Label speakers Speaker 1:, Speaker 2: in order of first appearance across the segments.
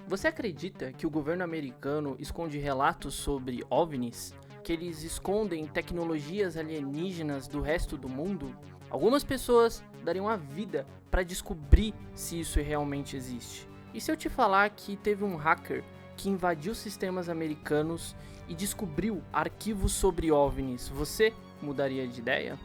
Speaker 1: Você acredita que o governo americano esconde relatos sobre OVNIs? Que eles escondem tecnologias alienígenas do resto do mundo? Algumas pessoas dariam a vida para descobrir se isso realmente existe. E se eu te falar que teve um hacker que invadiu sistemas americanos e descobriu arquivos sobre OVNIs, você mudaria de ideia?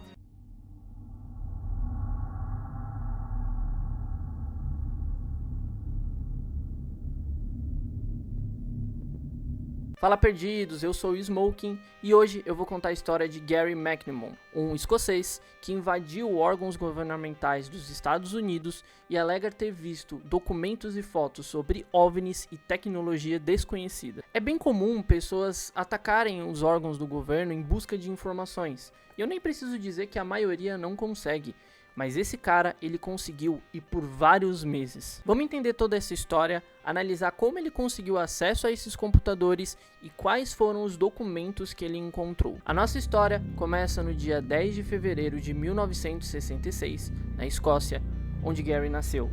Speaker 1: Fala perdidos, eu sou o Smoking e hoje eu vou contar a história de Gary McNamara, um escocês que invadiu órgãos governamentais dos Estados Unidos e alega ter visto documentos e fotos sobre OVNIs e tecnologia desconhecida. É bem comum pessoas atacarem os órgãos do governo em busca de informações, e eu nem preciso dizer que a maioria não consegue. Mas esse cara, ele conseguiu, e por vários meses. Vamos entender toda essa história, analisar como ele conseguiu acesso a esses computadores e quais foram os documentos que ele encontrou. A nossa história começa no dia 10 de fevereiro de 1966, na Escócia, onde Gary nasceu.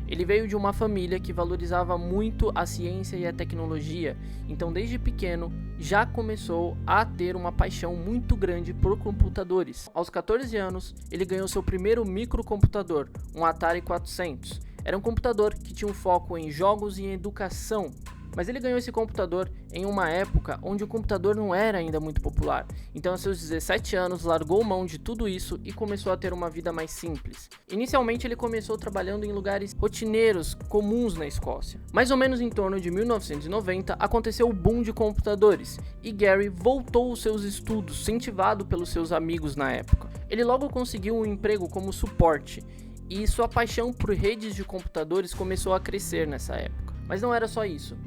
Speaker 1: Ele veio de uma família que valorizava muito a ciência e a tecnologia, então desde pequeno já começou a ter uma paixão muito grande por computadores. Aos 14 anos, ele ganhou seu primeiro microcomputador, um Atari 400. Era um computador que tinha um foco em jogos e em educação. Mas ele ganhou esse computador em uma época onde o computador não era ainda muito popular. Então, aos seus 17 anos, largou mão de tudo isso e começou a ter uma vida mais simples. Inicialmente, ele começou trabalhando em lugares rotineiros, comuns na Escócia. Mais ou menos em torno de 1990, aconteceu o boom de computadores e Gary voltou aos seus estudos, incentivado pelos seus amigos na época. Ele logo conseguiu um emprego como suporte e sua paixão por redes de computadores começou a crescer nessa época. Mas não era só isso.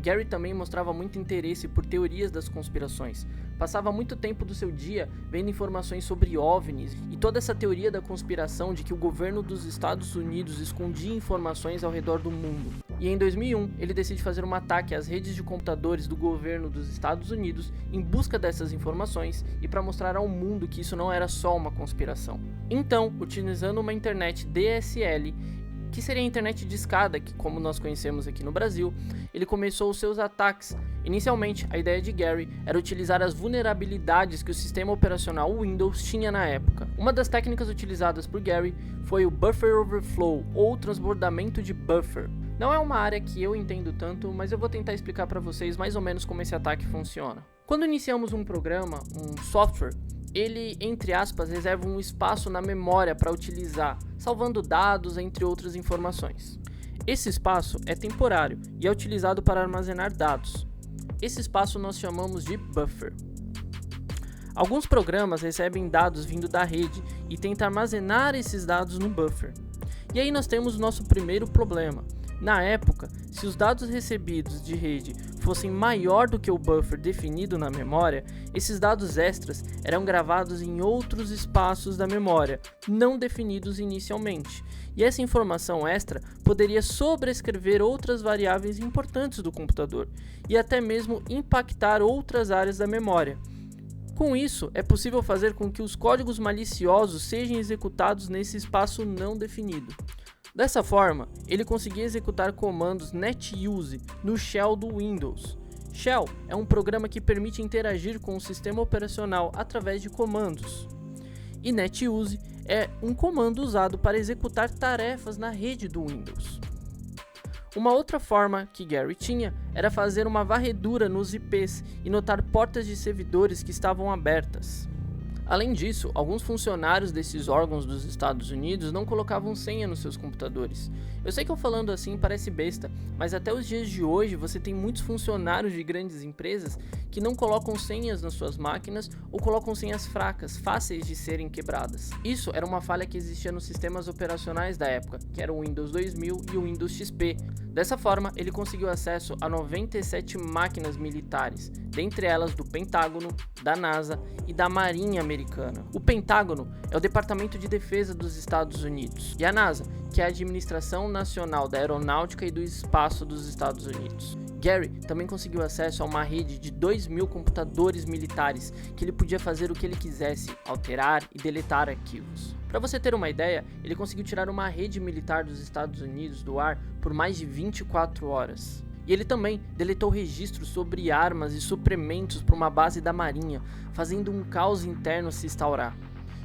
Speaker 1: Gary também mostrava muito interesse por teorias das conspirações. Passava muito tempo do seu dia vendo informações sobre OVNIs e toda essa teoria da conspiração de que o governo dos Estados Unidos escondia informações ao redor do mundo. E em 2001, ele decide fazer um ataque às redes de computadores do governo dos Estados Unidos em busca dessas informações e para mostrar ao mundo que isso não era só uma conspiração. Então, utilizando uma internet DSL, que seria a internet de escada, que como nós conhecemos aqui no Brasil, ele começou os seus ataques. Inicialmente, a ideia de Gary era utilizar as vulnerabilidades que o sistema operacional Windows tinha na época. Uma das técnicas utilizadas por Gary foi o Buffer Overflow, ou transbordamento de buffer. Não é uma área que eu entendo tanto, mas eu vou tentar explicar para vocês mais ou menos como esse ataque funciona. Quando iniciamos um programa, um software, ele, entre aspas, reserva um espaço na memória para utilizar, salvando dados, entre outras informações. Esse espaço é temporário e é utilizado para armazenar dados. Esse espaço nós chamamos de buffer. Alguns programas recebem dados vindo da rede e tentam armazenar esses dados no buffer. E aí nós temos o nosso primeiro problema. Na época, se os dados recebidos de rede fossem maior do que o buffer definido na memória, esses dados extras eram gravados em outros espaços da memória, não definidos inicialmente. E essa informação extra poderia sobrescrever outras variáveis importantes do computador e até mesmo impactar outras áreas da memória. Com isso, é possível fazer com que os códigos maliciosos sejam executados nesse espaço não definido. Dessa forma, ele conseguia executar comandos netuse no shell do Windows. Shell é um programa que permite interagir com o sistema operacional através de comandos. E netuse é um comando usado para executar tarefas na rede do Windows. Uma outra forma que Gary tinha era fazer uma varredura nos IPs e notar portas de servidores que estavam abertas. Além disso, alguns funcionários desses órgãos dos Estados Unidos não colocavam senha nos seus computadores. Eu sei que eu falando assim parece besta, mas até os dias de hoje você tem muitos funcionários de grandes empresas que não colocam senhas nas suas máquinas ou colocam senhas fracas, fáceis de serem quebradas. Isso era uma falha que existia nos sistemas operacionais da época, que era o Windows 2000 e o Windows XP. Dessa forma, ele conseguiu acesso a 97 máquinas militares, dentre elas do Pentágono, da NASA e da Marinha Americana. O Pentágono é o Departamento de Defesa dos Estados Unidos, e a NASA, que é a Administração Nacional da Aeronáutica e do Espaço dos Estados Unidos. Gary também conseguiu acesso a uma rede de 2.000 computadores militares que ele podia fazer o que ele quisesse, alterar e deletar arquivos. Para você ter uma ideia, ele conseguiu tirar uma rede militar dos Estados Unidos do ar por mais de 24 horas. E ele também deletou registros sobre armas e suprimentos para uma base da Marinha, fazendo um caos interno se instaurar.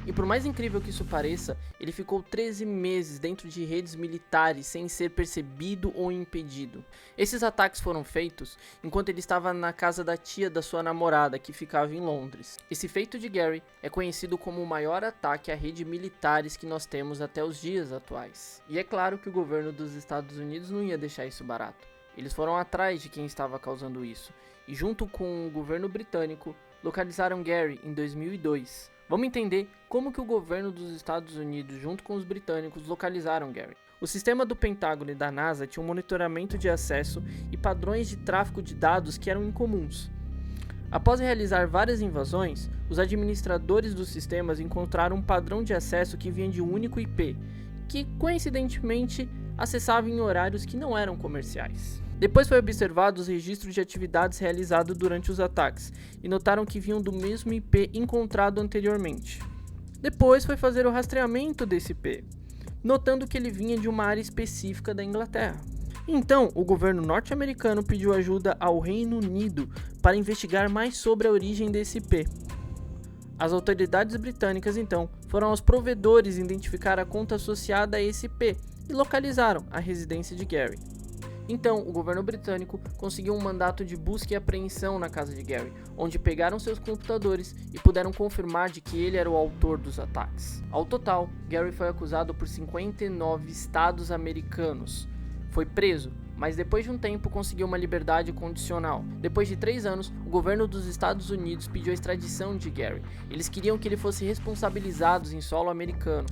Speaker 1: E por mais incrível que isso pareça, ele ficou 13 meses dentro de redes militares sem ser percebido ou impedido. Esses ataques foram feitos enquanto ele estava na casa da tia da sua namorada, que ficava em Londres. Esse feito de Gary é conhecido como o maior ataque à rede militares que nós temos até os dias atuais. E é claro que o governo dos Estados Unidos não ia deixar isso barato. Eles foram atrás de quem estava causando isso, e junto com o governo britânico, localizaram Gary em 2002. Vamos entender como que o governo dos Estados Unidos, junto com os britânicos, localizaram Gary. O sistema do Pentágono e da NASA tinha um monitoramento de acesso e padrões de tráfego de dados que eram incomuns. Após realizar várias invasões, os administradores dos sistemas encontraram um padrão de acesso que vinha de um único IP, que coincidentemente acessava em horários que não eram comerciais. Depois foi observado os registros de atividades realizadas durante os ataques e notaram que vinham do mesmo IP encontrado anteriormente. Depois foi fazer o rastreamento desse IP, notando que ele vinha de uma área específica da Inglaterra. Então, o governo norte-americano pediu ajuda ao Reino Unido para investigar mais sobre a origem desse IP. As autoridades britânicas, então, foram aos provedores identificar a conta associada a esse IP e localizaram a residência de Gary. Então, o governo britânico conseguiu um mandato de busca e apreensão na casa de Gary, onde pegaram seus computadores e puderam confirmar de que ele era o autor dos ataques. Ao total, Gary foi acusado por 59 estados americanos. Foi preso, mas depois de um tempo conseguiu uma liberdade condicional. Depois de 3 anos, o governo dos Estados Unidos pediu a extradição de Gary. Eles queriam que ele fosse responsabilizado em solo americano.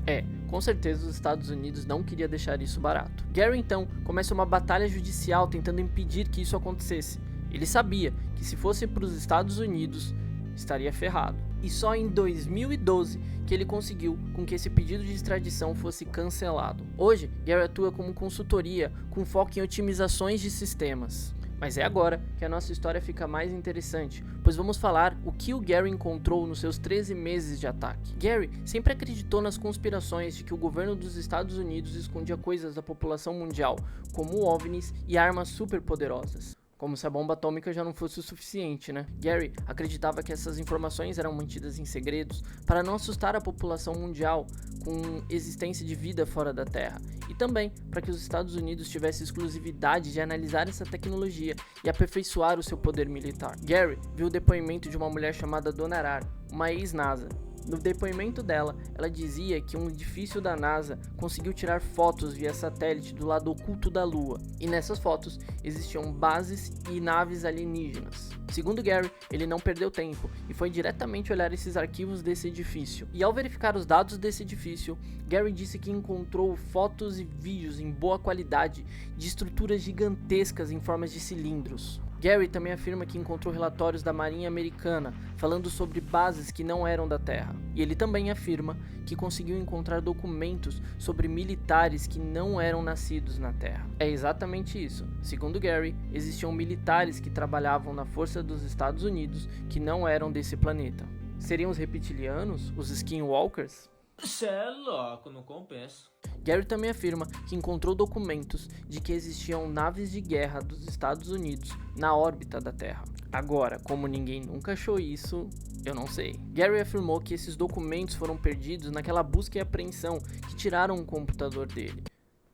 Speaker 1: Com certeza os Estados Unidos não queria deixar isso barato. Gary então começa uma batalha judicial tentando impedir que isso acontecesse. Ele sabia que se fosse para os Estados Unidos, estaria ferrado. E só em 2012 que ele conseguiu com que esse pedido de extradição fosse cancelado. Hoje, Gary atua como consultoria com foco em otimizações de sistemas. Mas é agora que a nossa história fica mais interessante, pois vamos falar o que o Gary encontrou nos seus 13 meses de ataque. Gary sempre acreditou nas conspirações de que o governo dos Estados Unidos escondia coisas da população mundial, como OVNIs e armas superpoderosas. Como se a bomba atômica já não fosse o suficiente, né? Gary acreditava que essas informações eram mantidas em segredos para não assustar a população mundial com existência de vida fora da Terra, e também para que os Estados Unidos tivessem exclusividade de analisar essa tecnologia e aperfeiçoar o seu poder militar. Gary viu o depoimento de uma mulher chamada Donna Arar, uma ex-NASA. No depoimento dela, ela dizia que um edifício da NASA conseguiu tirar fotos via satélite do lado oculto da Lua, e nessas fotos existiam bases e naves alienígenas. Segundo Gary, ele não perdeu tempo e foi diretamente olhar esses arquivos desse edifício. E ao verificar os dados desse edifício, Gary disse que encontrou fotos e vídeos em boa qualidade de estruturas gigantescas em formas de cilindros. Gary também afirma que encontrou relatórios da Marinha Americana falando sobre bases que não eram da Terra. E ele também afirma que conseguiu encontrar documentos sobre militares que não eram nascidos na Terra. É exatamente isso. Segundo Gary, existiam militares que trabalhavam na Força dos Estados Unidos que não eram desse planeta. Seriam os reptilianos? Os skinwalkers?
Speaker 2: Cê é louco, não compensa.
Speaker 1: Gary também afirma que encontrou documentos de que existiam naves de guerra dos Estados Unidos na órbita da Terra. Agora, como ninguém nunca achou isso, eu não sei. Gary afirmou que esses documentos foram perdidos naquela busca e apreensão que tiraram o computador dele.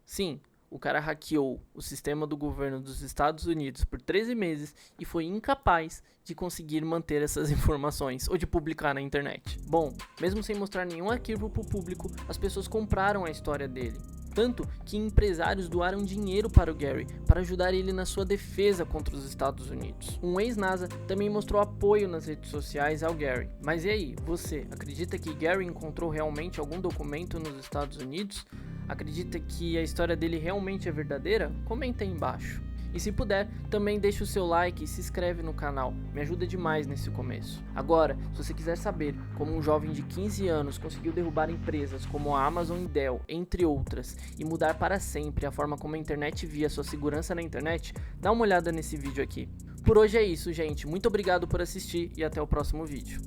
Speaker 1: Sim, o cara hackeou o sistema do governo dos Estados Unidos por 13 meses e foi incapaz de conseguir manter essas informações ou de publicar na internet. Bom, mesmo sem mostrar nenhum arquivo para o público, as pessoas compraram a história dele. Tanto que empresários doaram dinheiro para o Gary para ajudar ele na sua defesa contra os Estados Unidos. Um ex-NASA também mostrou apoio nas redes sociais ao Gary. Mas e aí, você acredita que Gary encontrou realmente algum documento nos Estados Unidos? Acredita que a história dele realmente é verdadeira? Comenta aí embaixo. E se puder, também deixa o seu like e se inscreve no canal, me ajuda demais nesse começo. Agora, se você quiser saber como um jovem de 15 anos conseguiu derrubar empresas como a Amazon e Dell, entre outras, e mudar para sempre a forma como a internet via sua segurança na internet, dá uma olhada nesse vídeo aqui. Por hoje é isso, gente. Muito obrigado por assistir e até o próximo vídeo.